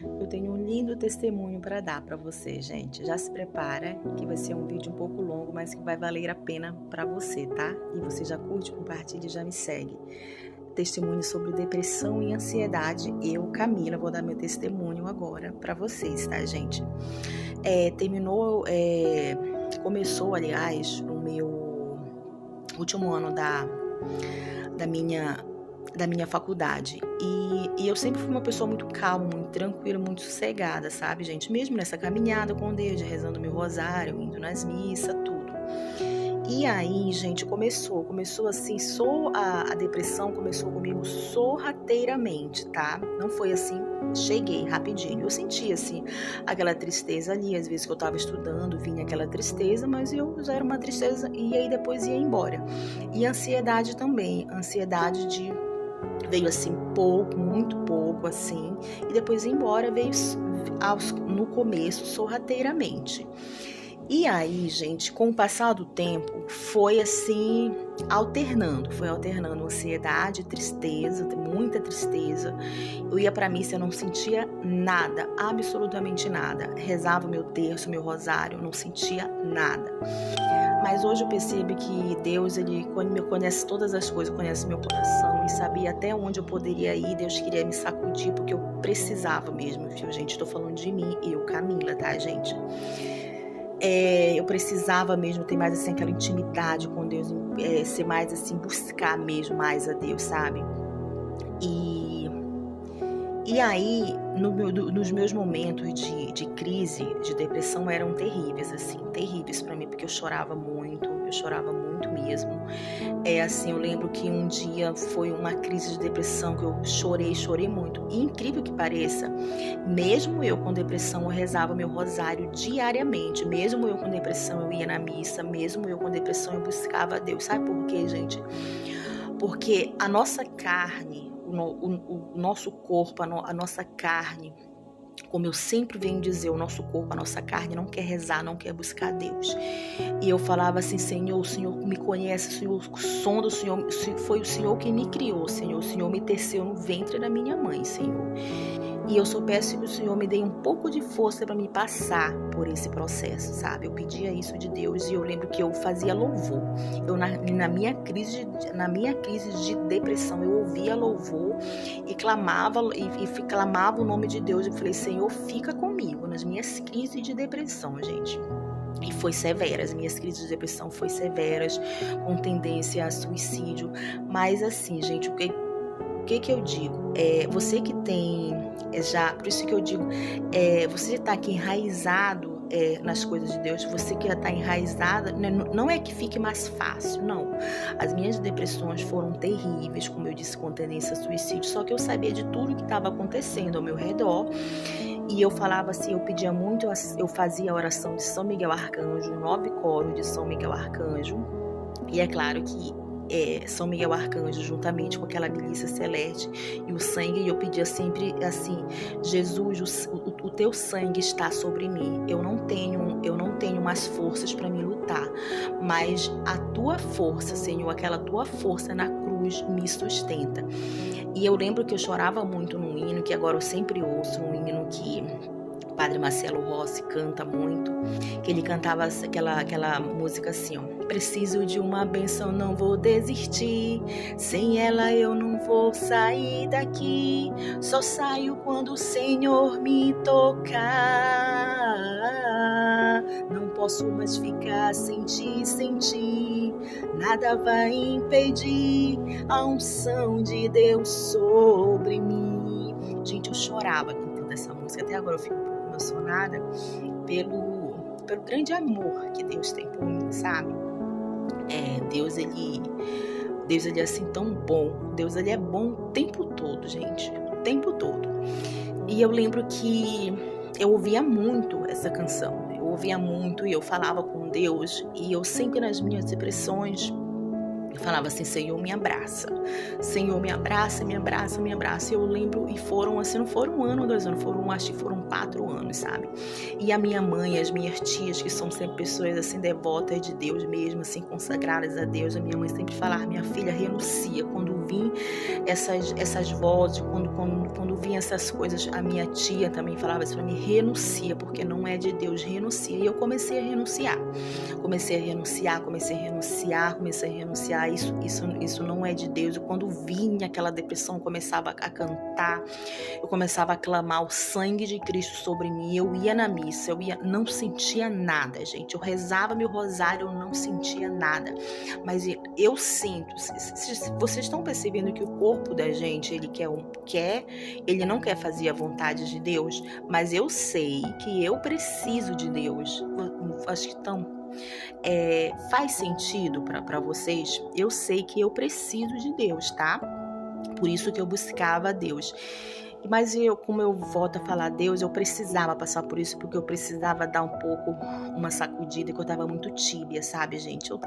Eu tenho um lindo testemunho para dar para você, gente. Já se prepara, que vai ser um vídeo um pouco longo, mas que vai valer a pena para você, tá? E você já curte, compartilha e já me segue. Testemunho sobre depressão e ansiedade. Eu, Camila, vou dar meu testemunho agora para vocês, tá, gente? Começou, aliás, no meu último ano da minha da minha faculdade. E eu sempre fui uma pessoa muito calma, muito tranquila, muito sossegada, sabe, gente? Mesmo nessa caminhada com Deus, rezando meu rosário, indo nas missas, tudo. E aí, gente, começou assim, a depressão começou comigo sorrateiramente, tá? Não foi assim, cheguei rapidinho. Eu sentia, assim, aquela tristeza ali, às vezes que eu tava estudando, vinha aquela tristeza, mas eu já era uma tristeza e aí depois ia embora. E ansiedade também, veio assim pouco, muito pouco assim, e depois ia embora, veio no começo sorrateiramente. E aí, gente, com o passar do tempo, foi assim, foi alternando ansiedade, tristeza, muita tristeza. Eu ia pra missa, eu não sentia nada, absolutamente nada. Rezava meu terço, meu rosário, não sentia nada. Mas hoje eu percebo que Deus, ele me conhece todas as coisas, conhece meu coração e sabia até onde eu poderia ir. Deus queria me sacudir porque eu precisava mesmo, viu, gente? Tô falando de mim, eu, Camila, tá, gente? Eu precisava mesmo ter mais assim aquela intimidade com Deus, ser mais assim, buscar mesmo mais a Deus, sabe? E, e aí, nos meus momentos de crise, de depressão, eram terríveis, assim, terríveis pra mim, porque eu chorava muito mesmo. Assim, eu lembro que um dia foi uma crise de depressão que eu chorei muito. E incrível que pareça, mesmo eu com depressão, eu rezava meu rosário diariamente. Mesmo eu com depressão, eu ia na missa. Mesmo eu com depressão, eu buscava a Deus. Sabe por quê, gente? Porque a nossa carne, o nosso corpo, a nossa carne, como eu sempre venho dizer, o nosso corpo, a nossa carne não quer rezar, não quer buscar Deus. E eu falava assim, Senhor, o Senhor me conhece, Senhor, o som do Senhor, foi o Senhor que me criou, Senhor, o Senhor me teceu no ventre da minha mãe, Senhor. E eu só peço que o Senhor me dê um pouco de força para me passar por esse processo, sabe? Eu pedia isso de Deus e eu lembro que eu fazia louvor. Eu na minha crise de depressão, eu ouvia louvor e clamava clamava o nome de Deus e falei, Senhor, fica comigo nas minhas crises de depressão, gente. E foi severa, as minhas crises de depressão foi severas, com tendência a suicídio. Mas assim, gente, o que eu digo? Você que tem por isso que eu digo, você está aqui enraizado nas coisas de Deus, você que já está enraizada, né, não é que fique mais fácil, não. As minhas depressões foram terríveis, como eu disse, com tendência a suicídio, só que eu sabia de tudo que estava acontecendo ao meu redor. E eu falava assim, eu pedia muito, eu fazia a oração de São Miguel Arcanjo, 9 coros de São Miguel Arcanjo. E é claro que São Miguel Arcanjo, juntamente com aquela milícia celeste e o sangue, e eu pedia sempre assim, Jesus, o teu sangue está sobre mim. Eu não tenho mais forças para me lutar, mas a tua força, Senhor, aquela tua força na cruz me sustenta. E eu lembro que eu chorava muito num hino, que agora eu sempre ouço, um hino que o Padre Marcelo Rossi canta muito, que ele cantava aquela música assim, ó: preciso de uma bênção, não vou desistir, sem ela eu não vou sair daqui, só saio quando o Senhor me tocar, não posso mais ficar sem ti, nada vai impedir a unção de Deus sobre mim. Gente, eu chorava cantando essa música, até agora eu fico um pouco emocionada pelo grande amor que Deus tem por mim, sabe? Deus ele é assim tão bom, Deus ele é bom o tempo todo, gente, o tempo todo. E eu lembro que eu ouvia muito essa canção, eu ouvia muito e eu falava com Deus, e eu sempre nas minhas depressões, falava assim: Senhor, me abraça. Senhor, me abraça, me abraça, me abraça. Eu lembro, e foram assim, não foram 1 ano, 2 anos, acho que foram 4 anos, sabe? E a minha mãe, as minhas tias, que são sempre pessoas assim, devotas de Deus mesmo, assim, consagradas a Deus, a minha mãe sempre falava: minha filha, renuncia. Quando vim essas vozes, quando vinha essas coisas, a minha tia também falava isso pra mim: renuncia, porque não é de Deus, renuncia. E eu comecei a renunciar. Isso não é de Deus. E quando vinha aquela depressão, eu começava a cantar, eu começava a clamar o sangue de Cristo sobre mim. Eu ia na missa, não sentia nada, gente. Eu rezava meu rosário, eu não sentia nada. Mas eu sinto, vocês estão percebendo que o corpo da gente, ele não quer fazer a vontade de Deus, mas eu sei que eu preciso de Deus. Acho que faz sentido para vocês? Eu sei que eu preciso de Deus, tá? Por isso que eu buscava Deus. Mas como eu volto a falar Deus, eu precisava passar por isso, porque eu precisava dar um pouco uma sacudida, que eu tava muito tíbia, sabe, gente? Eu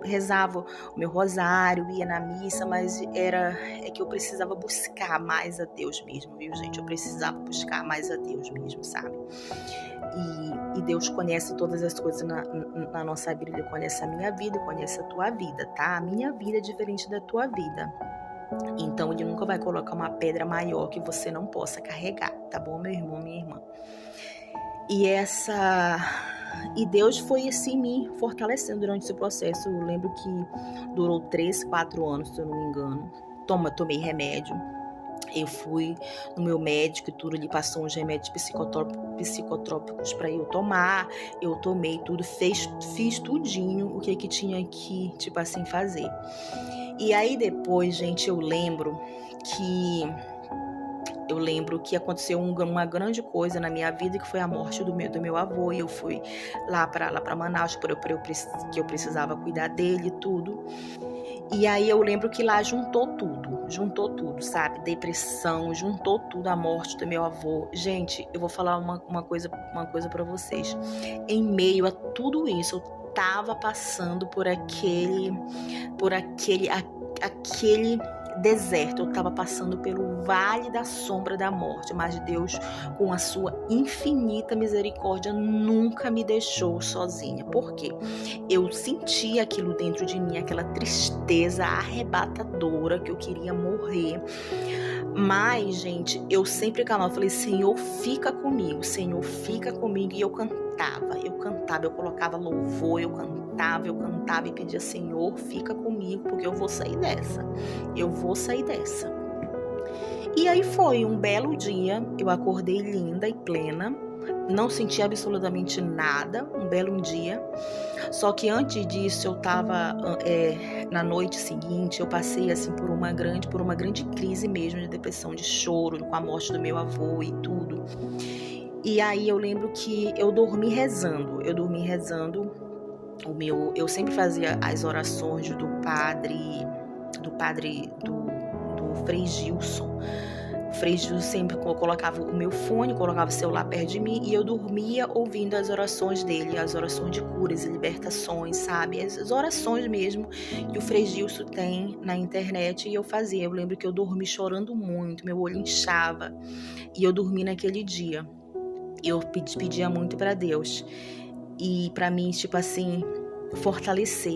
rezava o meu rosário, ia na missa, mas é que eu precisava buscar mais a Deus mesmo, viu, gente? Eu precisava buscar mais a Deus mesmo, sabe? E Deus conhece todas as coisas na nossa vida. Ele conhece a minha vida, conhece a tua vida, tá? A minha vida é diferente da tua vida. Então, ele nunca vai colocar uma pedra maior que você não possa carregar, tá bom, meu irmão, minha irmã? E Deus foi assim me fortalecendo durante esse processo. Eu lembro que durou 3, 4 anos, se eu não me engano. Tomei remédio. Eu fui no meu médico e tudo, ele passou uns remédios psicotrópicos para eu tomar. Eu tomei tudo, fiz tudinho o que tinha que, tipo assim, fazer. E aí depois, gente, eu lembro que aconteceu uma grande coisa na minha vida, que foi a morte do meu avô. E eu fui lá para Manaus, que eu precisava cuidar dele e tudo. E aí eu lembro que lá juntou tudo, sabe? Depressão, juntou tudo, a morte do meu avô. Gente, eu vou falar uma coisa para vocês. Em meio a tudo isso, eu tava passando por aquele deserto. Eu tava passando pelo vale da sombra da morte, mas Deus, com a sua infinita misericórdia, nunca me deixou sozinha. Por quê? Eu sentia aquilo dentro de mim, aquela tristeza arrebatadora, que eu queria morrer. Mas, gente, eu sempre clamava, falei: Senhor, fica comigo, Senhor, fica comigo. E eu cantava, eu colocava louvor, eu cantava e pedia: Senhor, fica comigo, porque eu vou sair dessa. E aí foi um belo dia, eu acordei linda e plena, não senti absolutamente nada, um belo dia. Só que antes disso, eu tava, na noite seguinte, eu passei assim por uma grande crise mesmo de depressão, de choro, com a morte do meu avô e tudo. E aí eu lembro que eu dormi rezando. Eu sempre fazia as orações do Frei Gilson. O Frei Gilson sempre colocava o meu fone, colocava o celular perto de mim, e eu dormia ouvindo as orações dele, as orações de curas e libertações, sabe? As orações mesmo que o Frei Gilson tem na internet, e eu fazia. Eu lembro que eu dormi chorando muito, meu olho inchava, e eu dormi naquele dia. Eu pedia muito para Deus, e para mim, tipo assim,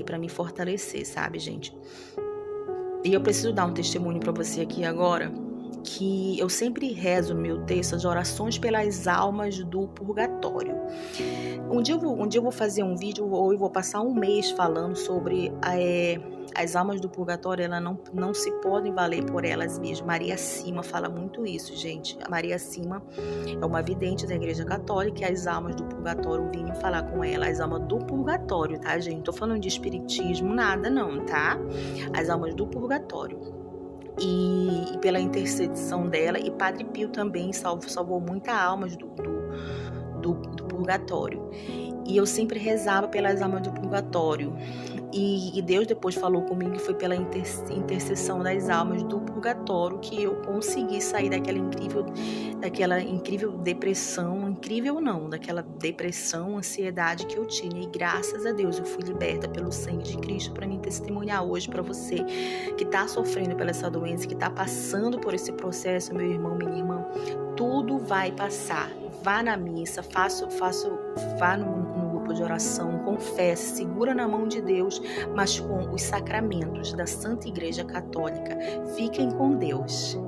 para me fortalecer, sabe, gente? E eu preciso dar um testemunho para você aqui agora, que eu sempre rezo no meu texto as orações pelas almas do purgatório. Um dia eu vou fazer um vídeo, ou eu vou passar um mês falando sobre as almas do purgatório. Elas não se podem valer por elas mesmas. Maria Sima fala muito isso, gente. A Maria Sima é uma vidente da Igreja Católica, e as almas do purgatório vinham falar com ela, as almas do purgatório, tá, gente? Não tô falando de espiritismo, nada não, tá? As almas do purgatório. E pela intercessão dela, e Padre Pio também salvou muitas almas do purgatório. E eu sempre rezava pelas almas do purgatório. E Deus depois falou comigo que foi pela intercessão das almas do purgatório que eu consegui sair daquela incrível depressão, incrível não, daquela depressão, ansiedade que eu tinha. E graças a Deus eu fui liberta pelo sangue de Cristo para me testemunhar hoje para você que está sofrendo pela essa doença, que está passando por esse processo, meu irmão, minha irmã. Tudo vai passar. Vá na missa, vá no grupo de oração, confesse, segura na mão de Deus, mas com os sacramentos da Santa Igreja Católica. Fiquem com Deus.